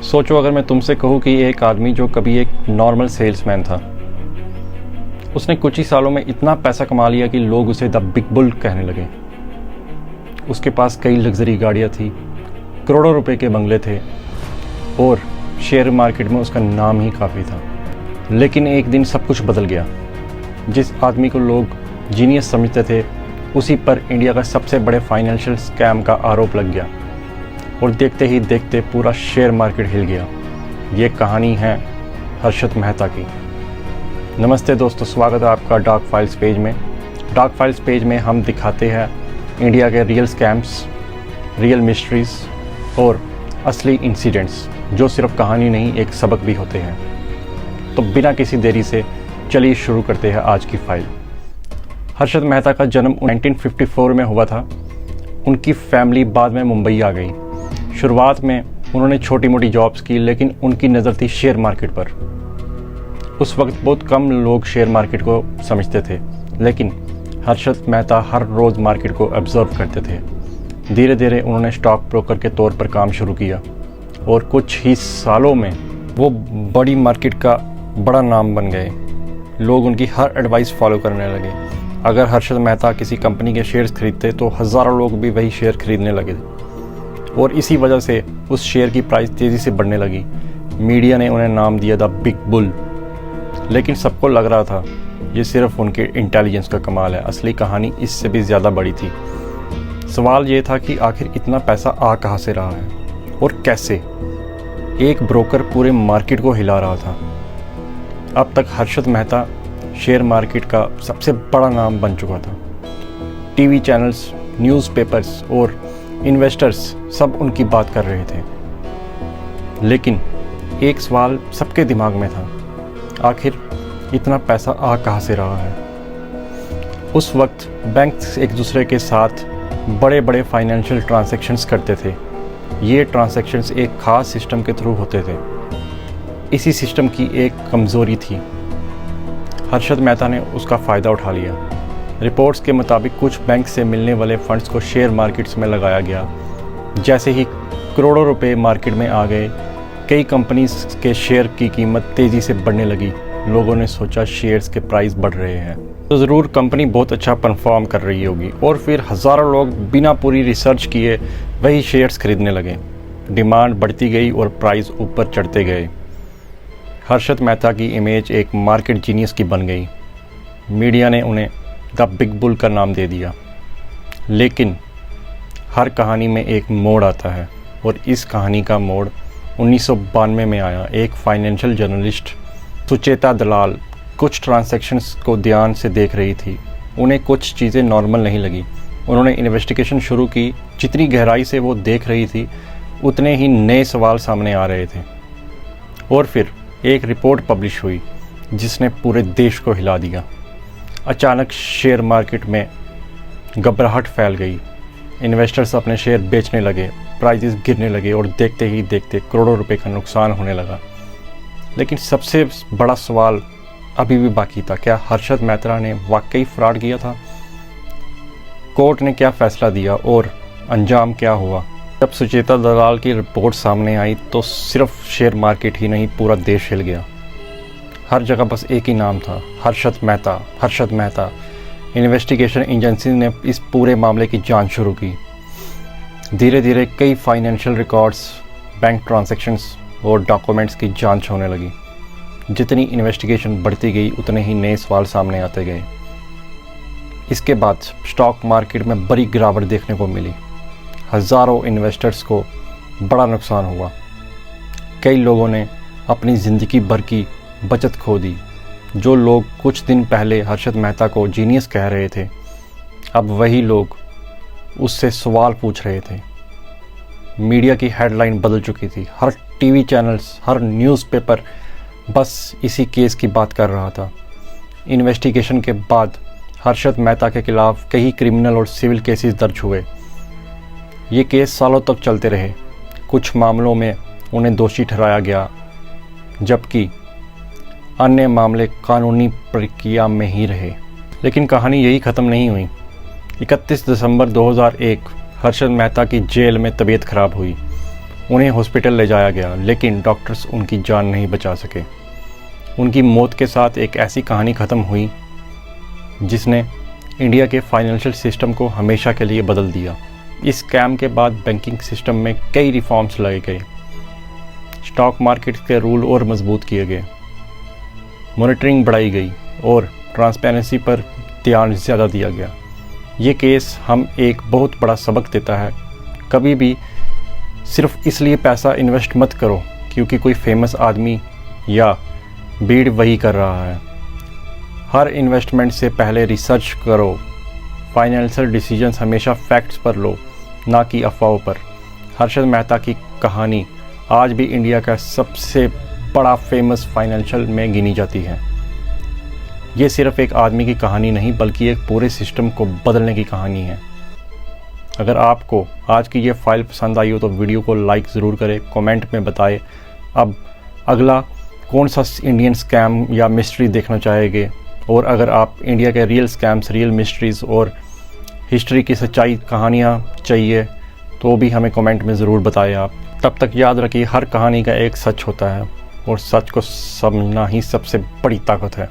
सोचो अगर मैं तुमसे कहूँ कि एक आदमी जो कभी एक नॉर्मल सेल्समैन था, उसने कुछ ही सालों में इतना पैसा कमा लिया कि लोग उसे द बिग बुल कहने लगे। उसके पास कई लग्जरी गाड़ियाँ थी, करोड़ों रुपए के बंगले थे और शेयर मार्केट में उसका नाम ही काफ़ी था। लेकिन एक दिन सब कुछ बदल गया। जिस आदमी को लोग जीनियस समझते थे, उसी पर इंडिया का सबसे बड़े फाइनेंशियल स्कैम का आरोप लग गया और देखते ही देखते पूरा शेयर मार्केट हिल गया। ये कहानी है हर्षद मेहता की। नमस्ते दोस्तों, स्वागत है आपका डार्क फाइल्स पेज में। डार्क फाइल्स पेज में हम दिखाते हैं इंडिया के रियल स्कैम्स, रियल मिस्ट्रीज़ और असली इंसिडेंट्स जो सिर्फ कहानी नहीं एक सबक भी होते हैं। तो बिना किसी देरी से चलिए शुरू करते हैं आज की फाइल। हर्षद मेहता का जन्म 1954 में हुआ था। उनकी फैमिली बाद में मुंबई आ गई। शुरुआत में उन्होंने छोटी मोटी जॉब्स की, लेकिन उनकी नज़र थी शेयर मार्केट पर। उस वक्त बहुत कम लोग शेयर मार्केट को समझते थे, लेकिन हर्षद मेहता हर रोज़ मार्केट को ऑब्जर्व करते थे। धीरे धीरे उन्होंने स्टॉक ब्रोकर के तौर पर काम शुरू किया और कुछ ही सालों में वो बड़ी मार्केट का बड़ा नाम बन गए। लोग उनकी हर एडवाइस फॉलो करने लगे। अगर हर्षद मेहता किसी कंपनी के शेयर्स खरीदते तो हज़ारों लोग भी वही शेयर खरीदने लगे और इसी वजह से उस शेयर की प्राइस तेज़ी से बढ़ने लगी। मीडिया ने उन्हें नाम दिया द बिग बुल। लेकिन सबको लग रहा था ये सिर्फ उनके इंटेलिजेंस का कमाल है। असली कहानी इससे भी ज़्यादा बड़ी थी। सवाल ये था कि आखिर इतना पैसा आ कहाँ से रहा है और कैसे। एक ब्रोकर पूरे मार्केट को हिला रहा था। अब तक हर्षद मेहता शेयर मार्केट का सबसे बड़ा नाम बन चुका था। टीवी चैनल्स, न्यूज़पेपर्स और इन्वेस्टर्स सब उनकी बात कर रहे थे। लेकिन एक सवाल सबके दिमाग में था, आखिर इतना पैसा आ कहाँ से रहा है। उस वक्त बैंक्स एक दूसरे के साथ बड़े बड़े फाइनेंशियल ट्रांजैक्शंस करते थे। ये ट्रांजैक्शंस एक ख़ास सिस्टम के थ्रू होते थे। इसी सिस्टम की एक कमज़ोरी थी। हर्षद मेहता ने उसका फ़ायदा उठा लिया। रिपोर्ट्स के मुताबिक कुछ बैंक से मिलने वाले फंड्स को शेयर मार्केट्स में लगाया गया। जैसे ही करोड़ों रुपए मार्केट में आ गए, कई कंपनीज के शेयर की कीमत तेज़ी से बढ़ने लगी। लोगों ने सोचा शेयर्स के प्राइस बढ़ रहे हैं तो ज़रूर कंपनी बहुत अच्छा परफॉर्म कर रही होगी, और फिर हज़ारों लोग बिना पूरी रिसर्च किए वही शेयर्स खरीदने लगे। डिमांड बढ़ती गई और प्राइस ऊपर चढ़ते गए। हर्षद मेहता की इमेज एक मार्केट जीनियस की बन गई। मीडिया ने उन्हें द बिग बुल का नाम दे दिया। लेकिन हर कहानी में एक मोड़ आता है और इस कहानी का मोड़ 1992 में आया। एक फाइनेंशियल जर्नलिस्ट सुचेता दलाल कुछ ट्रांजैक्शंस को ध्यान से देख रही थी। उन्हें कुछ चीज़ें नॉर्मल नहीं लगी। उन्होंने इन्वेस्टिगेशन शुरू की। जितनी गहराई से वो देख रही थी, उतने ही नए सवाल सामने आ रहे थे। और फिर एक रिपोर्ट पब्लिश हुई जिसने पूरे देश को हिला दिया। अचानक शेयर मार्केट में घबराहट फैल गई। इन्वेस्टर्स अपने शेयर बेचने लगे, प्राइसेस गिरने लगे और देखते ही देखते करोड़ों रुपए का नुकसान होने लगा। लेकिन सबसे बड़ा सवाल अभी भी बाकी था, क्या हर्षद मेहता ने वाकई फ्रॉड किया था? कोर्ट ने क्या फैसला दिया और अंजाम क्या हुआ? जब सुचेता दलाल की रिपोर्ट सामने आई तो सिर्फ शेयर मार्केट ही नहीं, पूरा देश हिल गया। हर जगह बस एक ही नाम था, हर्षद मेहता, हर्षद मेहता। इन्वेस्टिगेशन एजेंसी ने इस पूरे मामले की जांच शुरू की। धीरे धीरे कई फाइनेंशियल रिकॉर्ड्स, बैंक ट्रांजैक्शंस और डॉक्यूमेंट्स की जांच होने लगी। जितनी इन्वेस्टिगेशन बढ़ती गई, उतने ही नए सवाल सामने आते गए। इसके बाद स्टॉक मार्केट में बड़ी गिरावट देखने को मिली। हज़ारों इन्वेस्टर्स को बड़ा नुकसान हुआ। कई लोगों ने अपनी ज़िंदगी भर की बचत खो दी। जो लोग कुछ दिन पहले हर्षद मेहता को जीनियस कह रहे थे, अब वही लोग उससे सवाल पूछ रहे थे। मीडिया की हेडलाइन बदल चुकी थी। हर टीवी चैनल्स, हर न्यूज़पेपर बस इसी केस की बात कर रहा था। इन्वेस्टिगेशन के बाद हर्षद मेहता के खिलाफ कई क्रिमिनल और सिविल केसेस दर्ज हुए। ये केस सालों तक चलते रहे। कुछ मामलों में उन्हें दोषी ठहराया गया, जबकि अन्य मामले कानूनी प्रक्रिया में ही रहे। लेकिन कहानी यही ख़त्म नहीं हुई। 31 दिसंबर 2001 हर्षद मेहता की जेल में तबीयत खराब हुई उन्हें हॉस्पिटल ले जाया गया, लेकिन डॉक्टर्स उनकी जान नहीं बचा सके। उनकी मौत के साथ एक ऐसी कहानी ख़त्म हुई जिसने इंडिया के फाइनेंशियल सिस्टम को हमेशा के लिए बदल दिया। इस स्कैम के बाद बैंकिंग सिस्टम में कई रिफॉर्म्स लाए गए, स्टॉक मार्केट के रूल और मजबूत किए गए, मॉनिटरिंग बढ़ाई गई और ट्रांसपेरेंसी पर ध्यान ज़्यादा दिया गया। ये केस हम एक बहुत बड़ा सबक देता है, कभी भी सिर्फ इसलिए पैसा इन्वेस्ट मत करो क्योंकि कोई फेमस आदमी या भीड़ वही कर रहा है। हर इन्वेस्टमेंट से पहले रिसर्च करो। फाइनेंशियल डिसीजंस हमेशा फैक्ट्स पर लो, ना कि अफवाहों पर। हर्षद मेहता की कहानी आज भी इंडिया का सबसे बड़ा फेमस फाइनेंशियल में गिनी जाती है। ये सिर्फ एक आदमी की कहानी नहीं बल्कि एक पूरे सिस्टम को बदलने की कहानी है। अगर आपको आज की ये फाइल पसंद आई हो तो वीडियो को लाइक ज़रूर करें, कमेंट में बताएं अब अगला कौन सा इंडियन स्कैम या मिस्ट्री देखना चाहेंगे। और अगर आप इंडिया के रियल स्कैम्स, रियल मिस्ट्रीज़ और हिस्ट्री की सच्चाई कहानियाँ चाहिए तो भी हमें कमेंट में ज़रूर बताएं आप। तब तक याद रखिए, हर कहानी का एक सच होता है और सच को समझना ही सबसे बड़ी ताकत है।